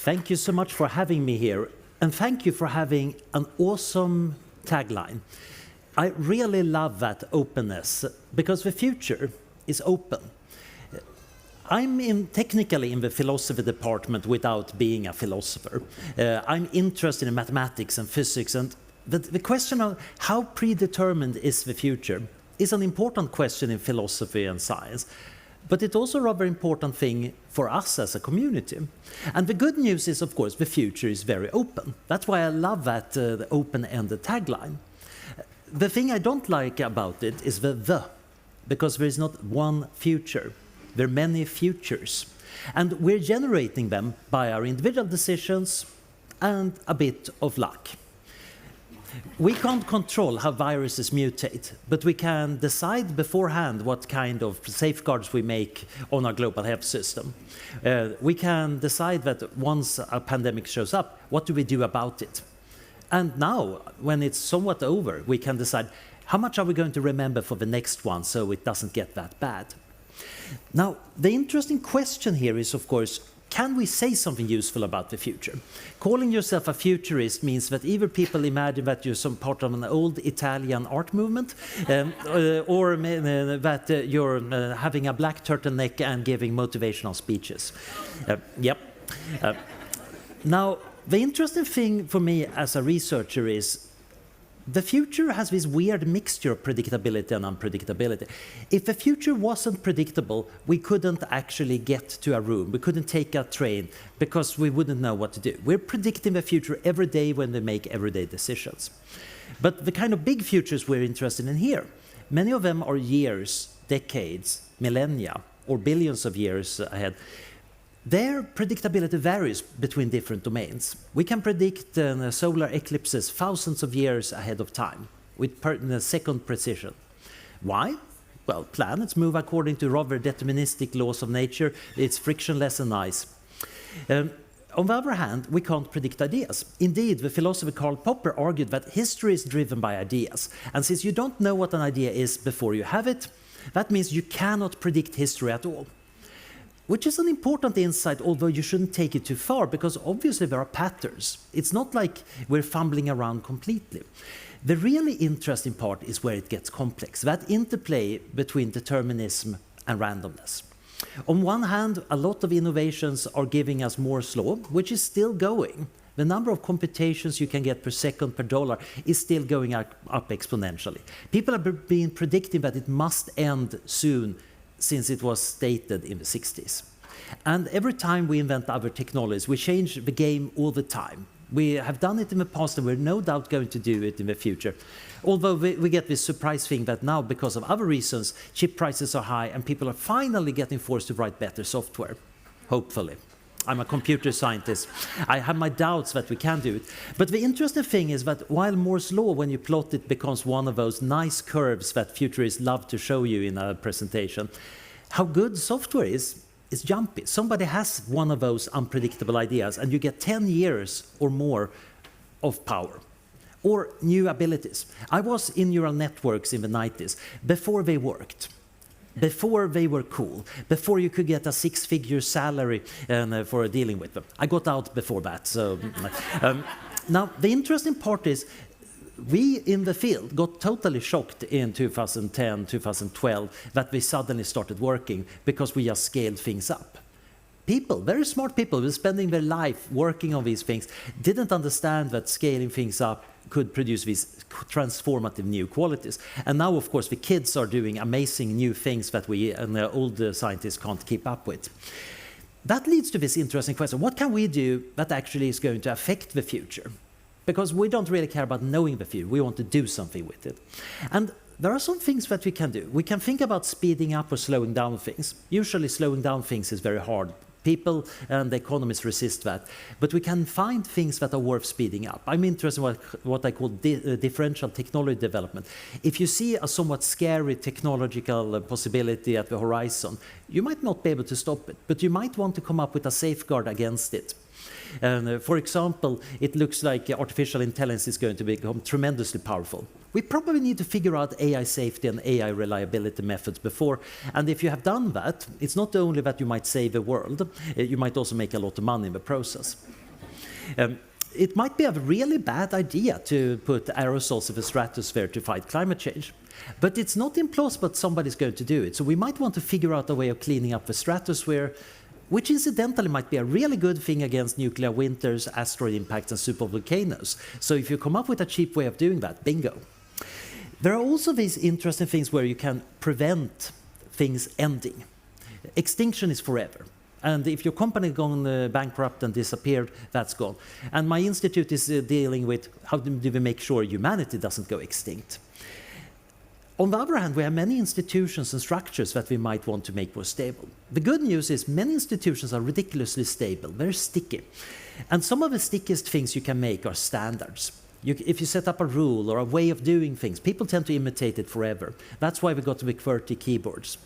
Thank you so much for having me here, and thank you for having an awesome tagline. I really love that openness, because the future is open. I'm technically in the philosophy department without being a philosopher. I'm interested in mathematics and physics, and the question of how predetermined is the future is an important question in philosophy and science. But it's also a rather important thing for us as a community. And the good news is, of course, the future is very open. That's why I love that the open-ended tagline. The thing I don't like about it is the, because there is not one future. There are many futures. And we're generating them by our individual decisions and a bit of luck. We can't control how viruses mutate, but we can decide beforehand what kind of safeguards we make on our global health system. We can decide that once a pandemic shows up, what do we do about it? And now, when it's somewhat over, we can decide how much are we going to remember for the next one so it doesn't get that bad. Now, the interesting question here is, of course, can we say something useful about the future? Calling yourself a futurist means that either people imagine that you're some part of an old Italian art movement, or that you're having a black turtleneck and giving motivational speeches. Now, the interesting thing for me as a researcher is the future has this weird mixture of predictability and unpredictability. If the future wasn't predictable, we couldn't actually get to a room. We couldn't take a train because we wouldn't know what to do. We're predicting the future every day when we make everyday decisions. But the kind of big futures we're interested in here, many of them are years, decades, millennia, or billions of years ahead. Their predictability varies between different domains. We can predict solar eclipses thousands of years ahead of time with second precision. Why? Well, planets move according to rather deterministic laws of nature. It's frictionless and nice. On the other hand, we can't predict ideas. Indeed, the philosopher Karl Popper argued that history is driven by ideas. And since you don't know what an idea is before you have it, that means you cannot predict history at all. Which is an important insight, although you shouldn't take it too far, because obviously there are patterns. It's not like we're fumbling around completely. The really interesting part is where it gets complex, that interplay between determinism and randomness. On one hand, a lot of innovations are giving us Moore's law, which is still going. The number of computations you can get per second per dollar is still going up exponentially. People have been predicting that it must end soon, since it was stated in the 60s. And every time we invent other technologies, we change the game all the time. We have done it in the past, and we're no doubt going to do it in the future. Although we get this surprise thing that now, because of other reasons, chip prices are high, and people are finally getting forced to write better software. Hopefully. I'm a computer scientist. I have my doubts that we can do it. But the interesting thing is that while Moore's law, when you plot it, becomes one of those nice curves that futurists love to show you in a presentation, how good software is jumpy. Somebody has one of those unpredictable ideas, and you get 10 years or more of power or new abilities. I was in neural networks in the 90s, before they worked. Before they were cool, before you could get a six-figure salary for dealing with them. I got out before that. So now, the interesting part is we in the field got totally shocked in 2010, 2012 that we suddenly started working because we just scaled things up. People, very smart people, who were spending their life working on these things, didn't understand that scaling things up could produce these transformative new qualities. And now, of course, the kids are doing amazing new things that we and the old scientists can't keep up with. That leads to this interesting question. What can we do that actually is going to affect the future? Because we don't really care about knowing the future. We want to do something with it. And there are some things that we can do. We can think about speeding up or slowing down things. Usually slowing down things is very hard. People and the economists resist that. But we can find things that are worth speeding up. I'm interested in what I call differential technology development. If you see a somewhat scary technological possibility at the horizon, you might not be able to stop it, but you might want to come up with a safeguard against it. And for example, it looks like artificial intelligence is going to become tremendously powerful. we probably need to figure out AI safety and AI reliability methods before. And if you have done that, it's not only that you might save the world, you might also make a lot of money in the process. It might be a really bad idea to put aerosols in the stratosphere to fight climate change. But it's not implausible that somebody's going to do it. So we might want to figure out a way of cleaning up the stratosphere, which incidentally might be a really good thing against nuclear winters, asteroid impacts, and supervolcanoes. So if you come up with a cheap way of doing that, bingo. There are also these interesting things where you can prevent things ending. Extinction is forever. And if your company gone bankrupt and disappeared, that's gone. And my institute is dealing with how do we make sure humanity doesn't go extinct. On the other hand, we have many institutions and structures that we might want to make more stable. The good news is many institutions are ridiculously stable, very sticky. And some of the stickiest things you can make are standards. If you set up a rule or a way of doing things, people tend to imitate it forever. That's why we got the QWERTY keyboards.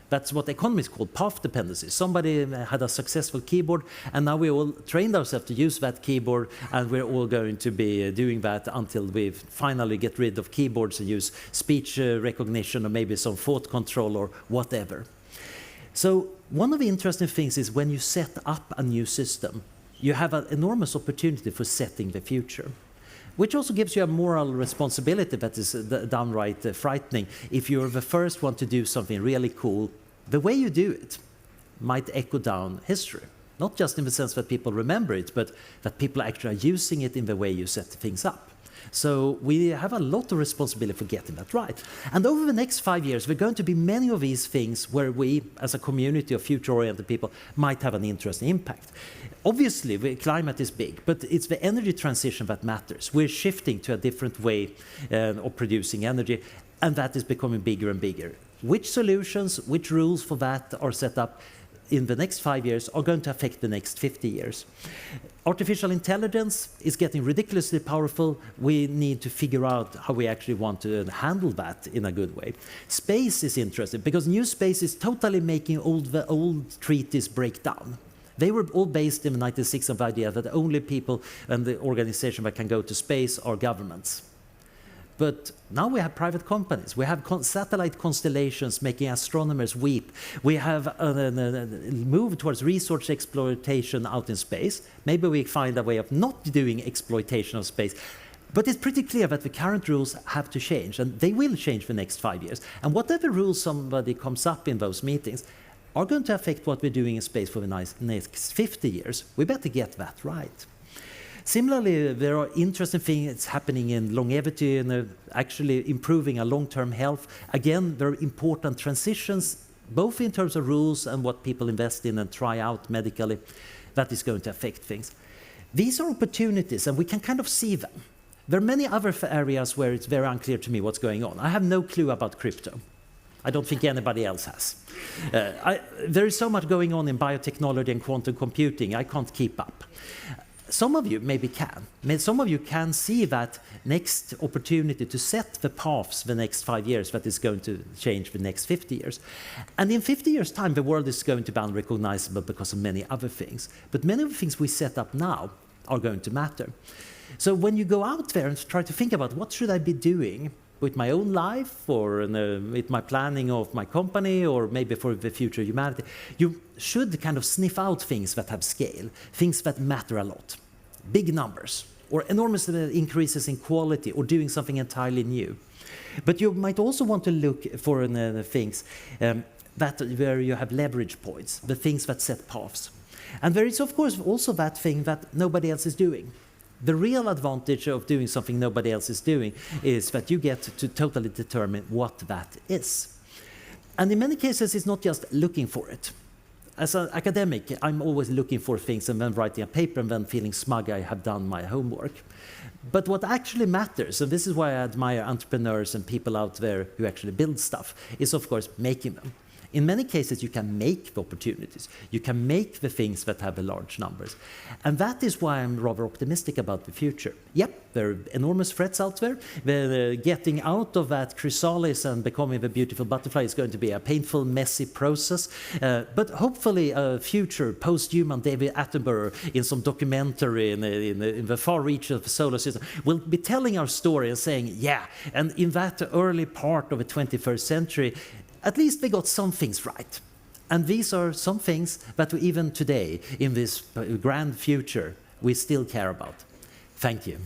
That's what economists call path dependency. Somebody had a successful keyboard, and now we all trained ourselves to use that keyboard, and we're all going to be doing that until we finally get rid of keyboards and use speech recognition or maybe some thought control or whatever. So one of the interesting things is when you set up a new system, you have an enormous opportunity for setting the future, which also gives you a moral responsibility that is downright frightening. If you're the first one to do something really cool, the way you do it might echo down history. Not just in the sense that people remember it, but that people actually are using it in the way you set things up. So we have a lot of responsibility for getting that right. And over the next 5 years, there are going to be many of these things where we, as a community of future-oriented people, might have an interesting impact. Obviously, the climate is big, but it's the energy transition that matters. We're shifting to a different way of producing energy, and that is becoming bigger and bigger. Which solutions, which rules for that are set up in the next 5 years are going to affect the next 50 years. Artificial intelligence is getting ridiculously powerful. We need to figure out how we actually want to handle that in a good way. Space is interesting because new space is totally making the old treaties break down. They were all based in the 1960s on the idea that the only people and the organization that can go to space are governments. But now we have private companies. We have satellite constellations making astronomers weep. We have moved towards resource exploitation out in space. Maybe we find a way of not doing exploitation of space. But it's pretty clear that the current rules have to change, and they will change the next 5 years. And whatever rules somebody comes up in those meetings are going to affect what we're doing in space for the next 50 years. We better get that right. Similarly, there are interesting things happening in longevity and actually improving our long-term health. Again, there are important transitions, both in terms of rules and what people invest in and try out medically, that is going to affect things. These are opportunities, and we can kind of see them. There are many other areas where it's very unclear to me what's going on. I have no clue about crypto. I don't think anybody else has. There is so much going on in biotechnology and quantum computing, I can't keep up. Some of you maybe can. Some of you can see that next opportunity to set the paths the next 5 years that is going to change the next 50 years. And in 50 years' time, the world is going to be unrecognizable because of many other things. But many of the things we set up now are going to matter. So when you go out there and try to think about what should I be doing with my own life or with my planning of my company or maybe for the future of humanity, you should kind of sniff out things that have scale, things that matter a lot. Big numbers or enormous increases in quality or doing something entirely new. But you might also want to look for things where you have leverage points, the things that set paths. And there is, of course, also that thing that nobody else is doing. The real advantage of doing something nobody else is doing is that you get to totally determine what that is. And in many cases, it's not just looking for it. As an academic, I'm always looking for things and then writing a paper and then feeling smug I have done my homework. But what actually matters, and this is why I admire entrepreneurs and people out there who actually build stuff, is of course making them. In many cases, you can make the opportunities. You can make the things that have the large numbers. And that is why I'm rather optimistic about the future. Yep, there are enormous threats out there. Getting out of that chrysalis and becoming the beautiful butterfly is going to be a painful, messy process. But hopefully a future post-human David Attenborough in some documentary in the far reach of the solar system will be telling our story and saying, yeah, and in that early part of the 21st century, at least we got some things right. And these are some things that we, even today, in this grand future, we still care about. Thank you.